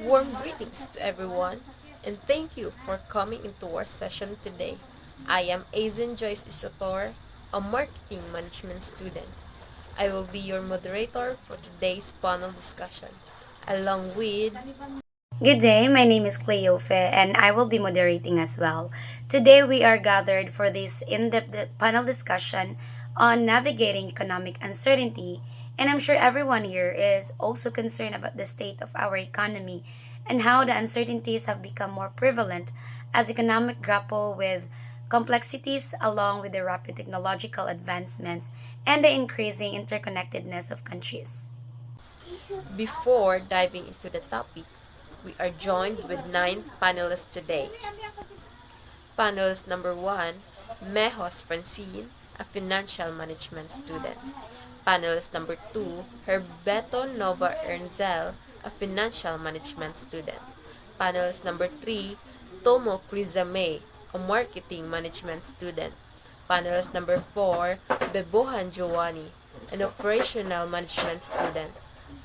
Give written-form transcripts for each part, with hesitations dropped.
Warm greetings to everyone, and thank you for coming into our session today. I am Aizen Joyce Isotor, a marketing management student. I will be your moderator for today's panel discussion, along with Good day, my name is Cleofe and I will be moderating as well. Today we are gathered for this in-depth panel discussion on navigating economic uncertainty, and I'm sure everyone here is also concerned about the state of our economy and how the uncertainties have become more prevalent as economic grapple with complexities along with the rapid technological advancements and the increasing interconnectedness of countries. before diving into the topic, we are joined with 9 panelists today. Panelist number 1, Mejos Francine, a financial management student. Panelist number 2, Herbeto Nova Ernzel, a financial management student. Panelist number 3, Tomo Crizame, a marketing management student. Panelist number 4, Bebohan Giovanni, an operational management student.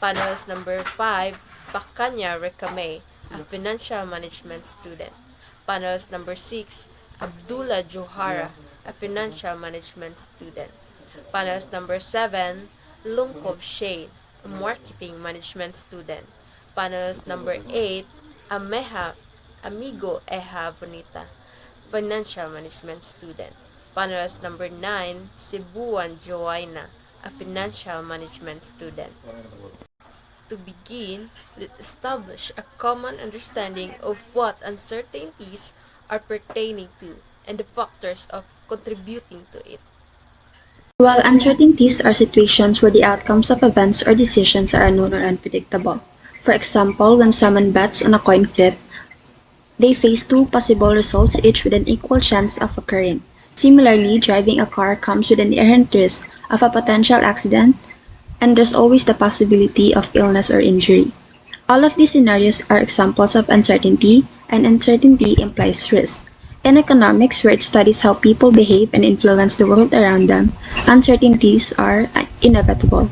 Panelist number 5, Pakanya Recame, a financial management student. Panelist number 6, Abdullah Johara, a financial management student. Panelist number 7, Lungkov Shane, a marketing management student. Panelist number 8, Ameha Amigo Eha Bonita, financial management student. Panelist number 9, Cebuan Joaina, a financial management student. To begin, let's establish a common understanding of what uncertainties are pertaining to and the factors of contributing to it. While uncertainties are situations where the outcomes of events or decisions are unknown or unpredictable. For example, when someone bets on a coin flip, they face two possible results, each with an equal chance of occurring. Similarly, driving a car comes with an inherent risk of a potential accident, and there's always the possibility of illness or injury. All of these scenarios are examples of uncertainty, and uncertainty implies risk. In economics, where it studies how people behave and influence the world around them, uncertainties are inevitable,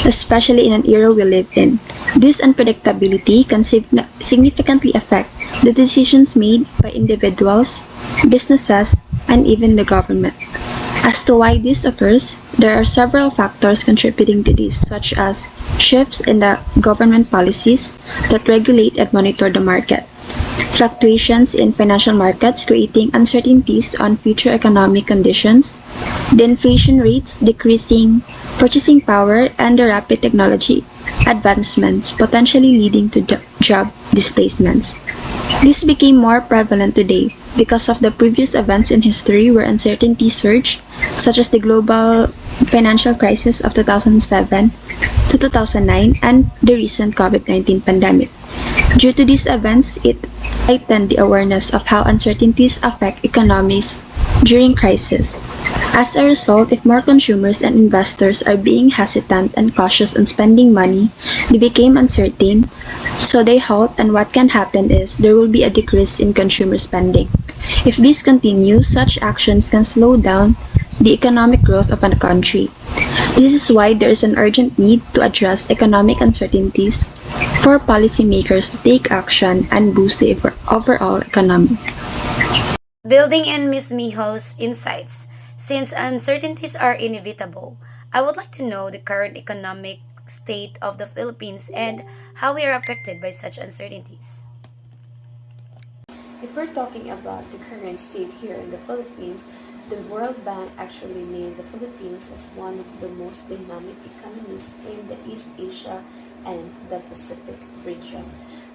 especially in an era we live in. This unpredictability can significantly affect the decisions made by individuals, businesses, and even the government. As to why this occurs, there are several factors contributing to this, such as shifts in the government policies that regulate and monitor the market, fluctuations in financial markets creating uncertainties on future economic conditions, the inflation rates decreasing purchasing power, and the rapid technology advancements potentially leading to job displacements. This became more prevalent today because of the previous events in history where uncertainty surged, such as the global financial crisis of 2007 to 2009 and the recent COVID-19 pandemic. Due to these events, it heightened the awareness of how uncertainties affect economies during crisis. As a result, if more consumers and investors are being hesitant and cautious on spending money, they became uncertain, so they halt, and what can happen is there will be a decrease in consumer spending. If this continues, such actions can slow down the economic growth of a country. This is why there is an urgent need to address economic uncertainties for policymakers to take action and boost the overall economy. Building in Ms. Miho's insights, since uncertainties are inevitable, I would like to know the current economic state of the Philippines and how we are affected by such uncertainties. If we're talking about the current state here in the Philippines, the World Bank actually named the Philippines as one of the most dynamic economies in the East Asia and the Pacific region.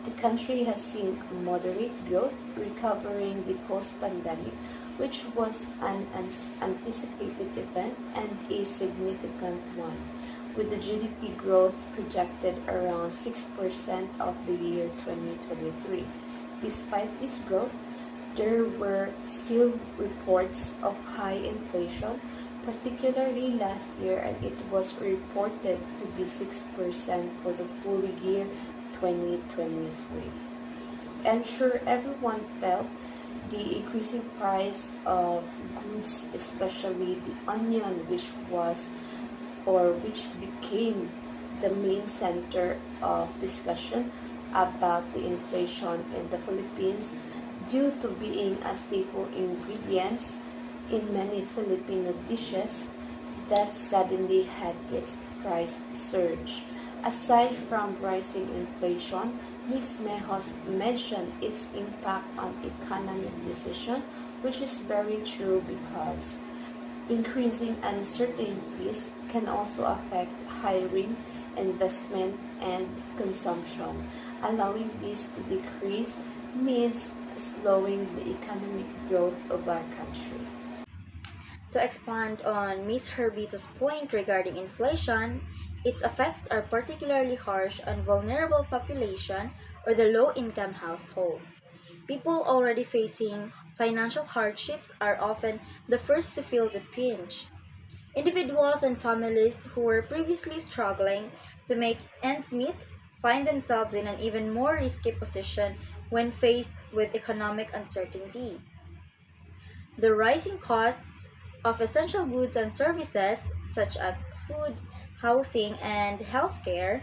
The country has seen moderate growth, recovering the post-pandemic, which was an anticipated event and a significant one, with the GDP growth projected around 6% of the year 2023. Despite this growth, there were still reports of high inflation, particularly last year, and it was reported to be 6% for the full year 2023. I'm sure everyone felt the increasing price of goods, especially the onion, which became the main center of discussion about the inflation in the Philippines due to being a staple ingredients in many Filipino dishes that suddenly had its price surge. Aside from rising inflation, Ms. Mejos mentioned its impact on economic decision, which is very true because increasing uncertainties can also affect hiring, investment, and consumption. Allowing this to decrease means slowing the economic growth of our country. To expand on Ms. Herbito's point regarding inflation, its effects are particularly harsh on vulnerable population or the low-income households. People already facing financial hardships are often the first to feel the pinch. Individuals and families who were previously struggling to make ends meet find themselves in an even more risky position when faced with economic uncertainty. The rising costs of essential goods and services, such as food, housing, and healthcare,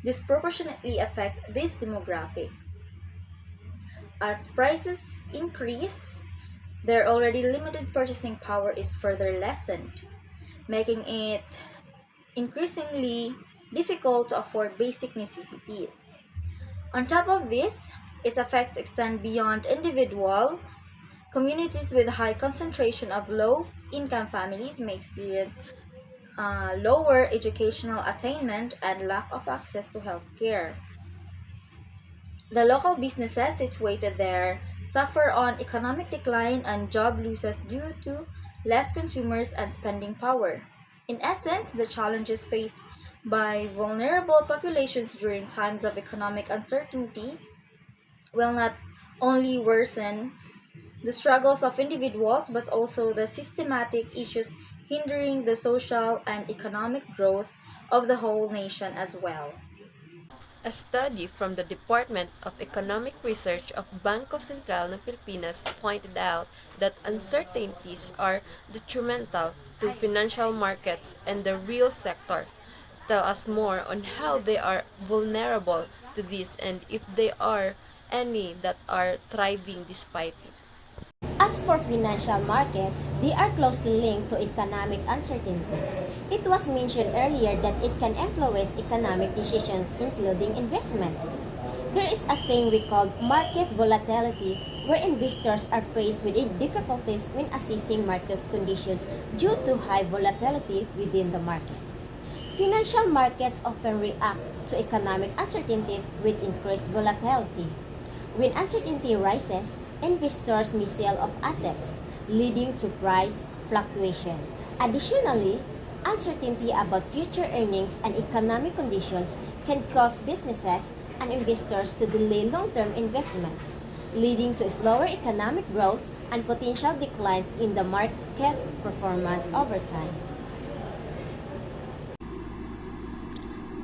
disproportionately affect these demographics. As prices increase, their already limited purchasing power is further lessened, making it increasingly difficult to afford basic necessities. On top of this, its effects extend beyond individual. Communities with high concentration of low-income families may experience lower educational attainment and lack of access to health care. The local businesses situated there suffer on economic decline and job losses due to less consumers and spending power. In essence, the challenges faced by vulnerable populations during times of economic uncertainty will not only worsen the struggles of individuals but also the systematic issues hindering the social and economic growth of the whole nation as well. A study from the Department of Economic Research of Bangko Sentral ng Pilipinas pointed out that uncertainties are detrimental to financial markets and the real sector. Tell us more on how they are vulnerable to this and if there are any that are thriving despite it. As for financial markets, they are closely linked to economic uncertainties. It was mentioned earlier that it can influence economic decisions, including investment. There is a thing we call market volatility, where investors are faced with difficulties when assessing market conditions due to high volatility within the market. Financial markets often react to economic uncertainties with increased volatility. When uncertainty rises, investors may sell off assets, leading to price fluctuation. Additionally, uncertainty about future earnings and economic conditions can cause businesses and investors to delay long-term investment, leading to slower economic growth and potential declines in the market performance over time.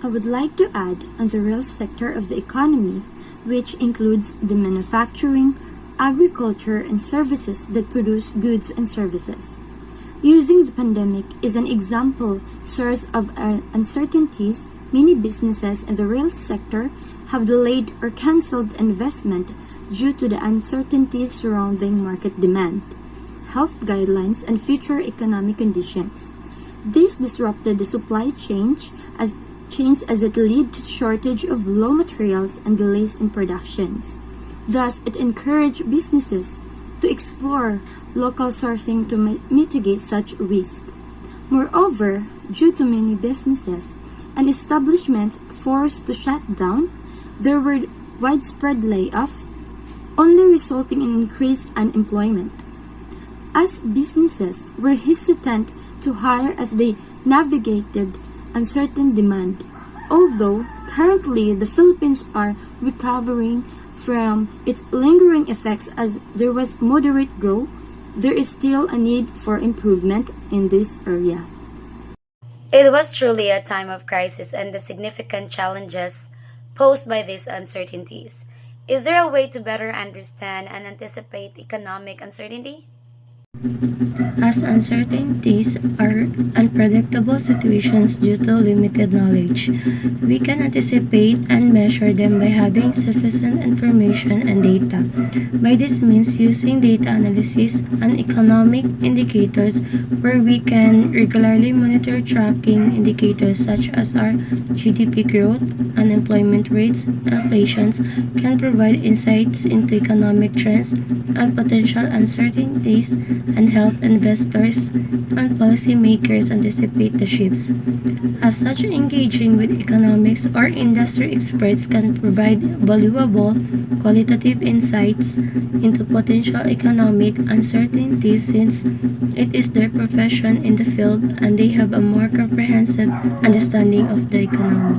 I would like to add on the real sector of the economy, which includes the manufacturing, agriculture, and services that produce goods and services. Using the pandemic is an example source of uncertainties. Many businesses in the real sector have delayed or canceled investment due to the uncertainty surrounding market demand, health guidelines, and future economic conditions. This disrupted the supply chains as it led to shortage of raw materials and delays in productions. Thus, it encouraged businesses to explore local sourcing to mitigate such risk. Moreover, due to many businesses and establishments forced to shut down, there were widespread layoffs, only resulting in increased unemployment. As businesses were hesitant to hire as they navigated uncertain demand. Although currently the Philippines are recovering from its lingering effects as there was moderate growth, there is still a need for improvement in this area. It was truly a time of crisis and the significant challenges posed by these uncertainties. Is there a way to better understand and anticipate economic uncertainty? As uncertainties are unpredictable situations due to limited knowledge, we can anticipate and measure them by having sufficient information and data. By this means, using data analysis and economic indicators where we can regularly monitor tracking indicators such as our GDP growth, unemployment rates, inflations can provide insights into economic trends and potential uncertainties and help investors and policymakers anticipate the shifts. As such, engaging with economics or industry experts can provide valuable qualitative insights into potential economic uncertainties since it is their profession in the field and they have a more comprehensive understanding of the economy.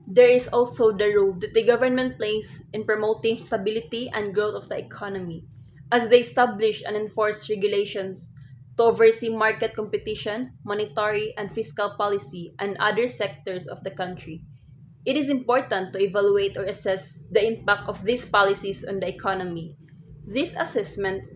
There is also the role that the government plays in promoting stability and growth of the economy, as they establish and enforce regulations to oversee market competition, monetary and fiscal policy, and other sectors of the country. It is important to evaluate or assess the impact of these policies on the economy. This assessment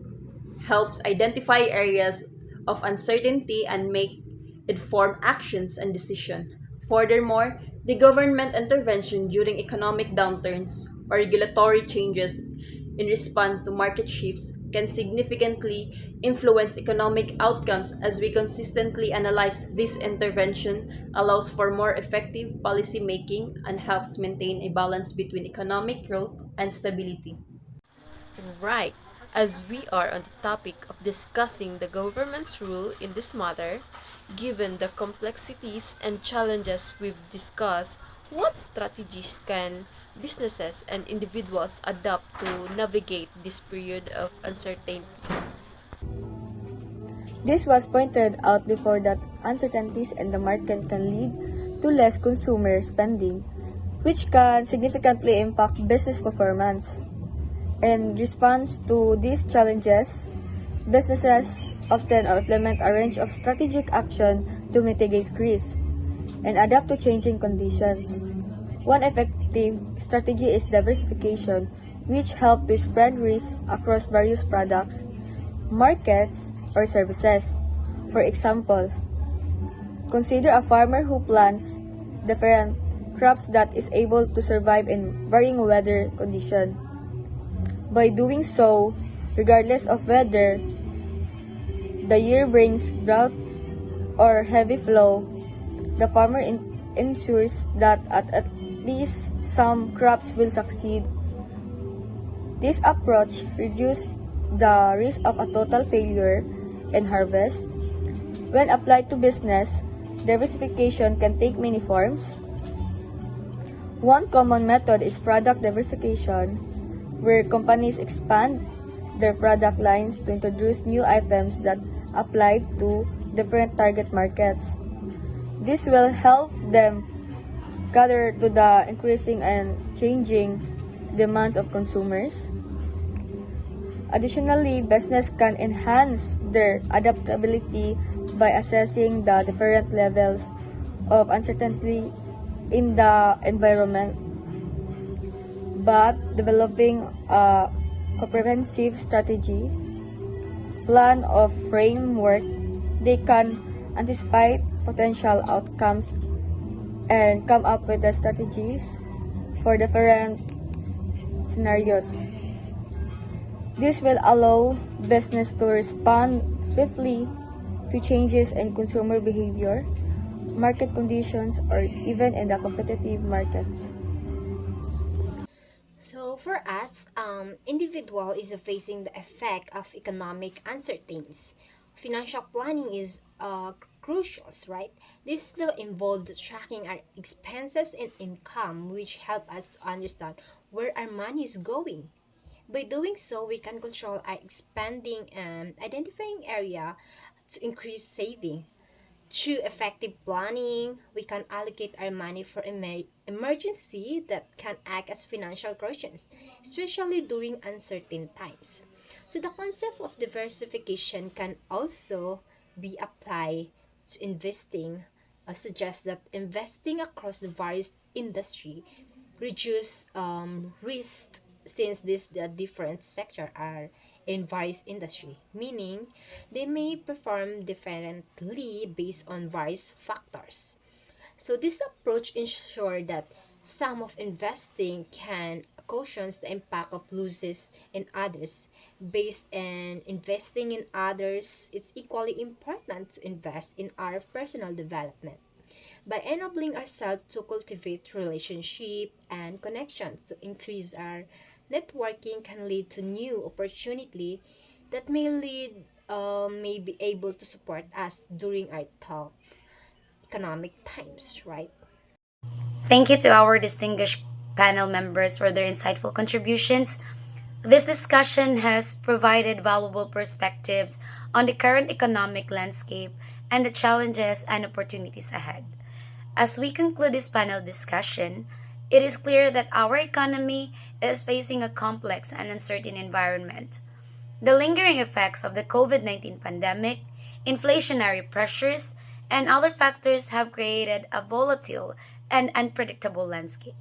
helps identify areas of uncertainty and make informed actions and decisions. Furthermore, the government intervention during economic downturns or regulatory changes in response to market shifts can significantly influence economic outcomes as we consistently analyze this intervention allows for more effective policy making and helps maintain a balance between economic growth and stability. Right. As we are on the topic of discussing the government's role in this matter, given the complexities and challenges we've discussed, what strategies can businesses and individuals adopt to navigate this period of uncertainty? This was pointed out before that uncertainties in the market can lead to less consumer spending, which can significantly impact business performance. In response to these challenges, businesses often implement a range of strategic action to mitigate risk and adapt to changing conditions. One effective strategy is diversification, which helps to spread risk across various products, markets, or services. For example, consider a farmer who plants different crops that is able to survive in varying weather conditions. By doing so, regardless of whether the year brings drought or heavy flow, the farmer ensures that at least some crops will succeed. This approach reduces the risk of a total failure in harvest. When applied to business, diversification can take many forms. One common method is product diversification, where companies expand their product lines to introduce new items that apply to different target markets. This will help them cater to the increasing and changing demands of consumers. Additionally, business can enhance their adaptability by assessing the different levels of uncertainty in the environment, but developing a comprehensive strategy plan or framework, they can anticipate potential outcomes and come up with the strategies for different scenarios. This will allow business to respond swiftly to changes in consumer behavior, market conditions, or even in the competitive markets. So for us, individual is facing the effect of economic uncertainties. Financial planning is crucial, right? This will involve tracking our expenses and income, which help us to understand where our money is going. By doing so, we can control our spending and identifying area to increase saving. Through effective planning, we can allocate our money for emergency that can act as financial cushions, especially during uncertain times. So the concept of diversification can also be applied to investing. Suggests that investing across the various industry reduce risk since these the different sectors are in various industry, meaning they may perform differently based on various factors. So this approach ensures that some of investing can cushions the impact of losses in others. Based on investing in others, it's equally important to invest in our personal development. By enabling ourselves to cultivate relationship and connections to increase our networking can lead to new opportunity that may be able to support us during our tough economic times, right? Thank you to our distinguished panel members for their insightful contributions. This discussion has provided valuable perspectives on the current economic landscape and the challenges and opportunities ahead. As we conclude this panel discussion, it is clear that our economy is facing a complex and uncertain environment. The lingering effects of the COVID-19 pandemic, inflationary pressures, and other factors have created a volatile and unpredictable landscape.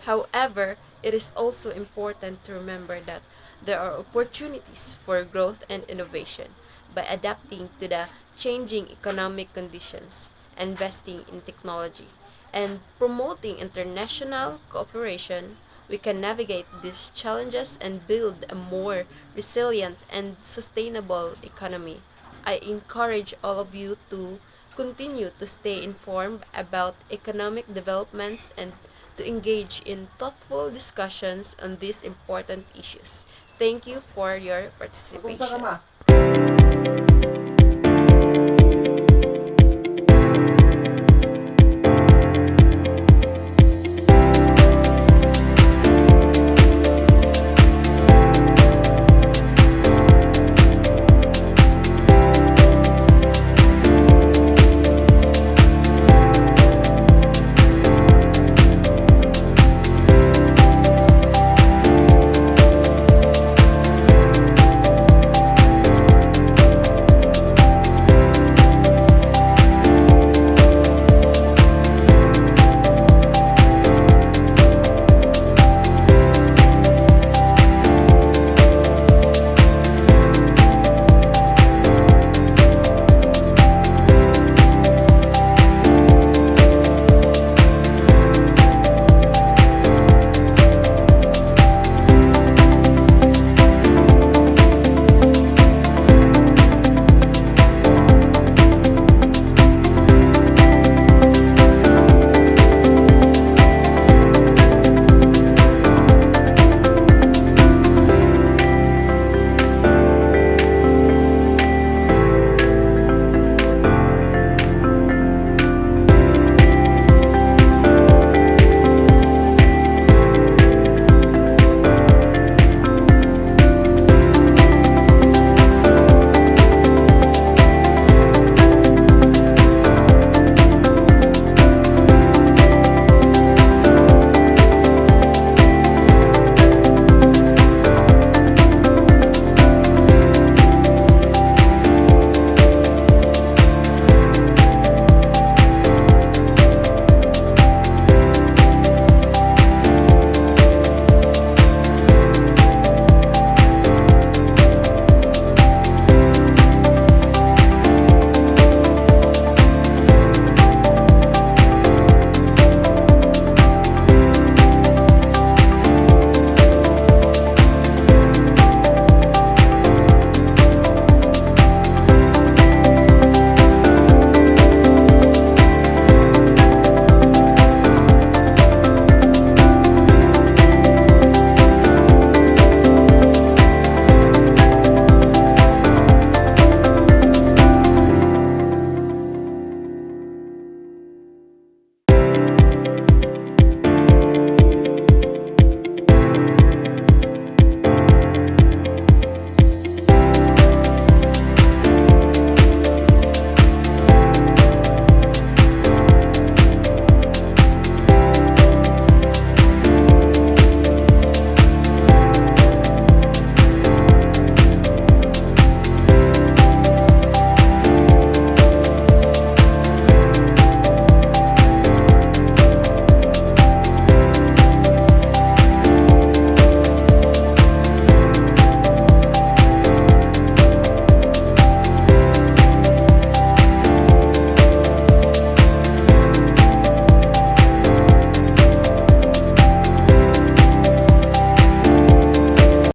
However, it is also important to remember that there are opportunities for growth and innovation by adapting to the changing economic conditions, investing in technology, and promoting international cooperation. We can navigate these challenges and build a more resilient and sustainable economy. I encourage all of you to continue to stay informed about economic developments and to engage in thoughtful discussions on these important issues. Thank you for your participation.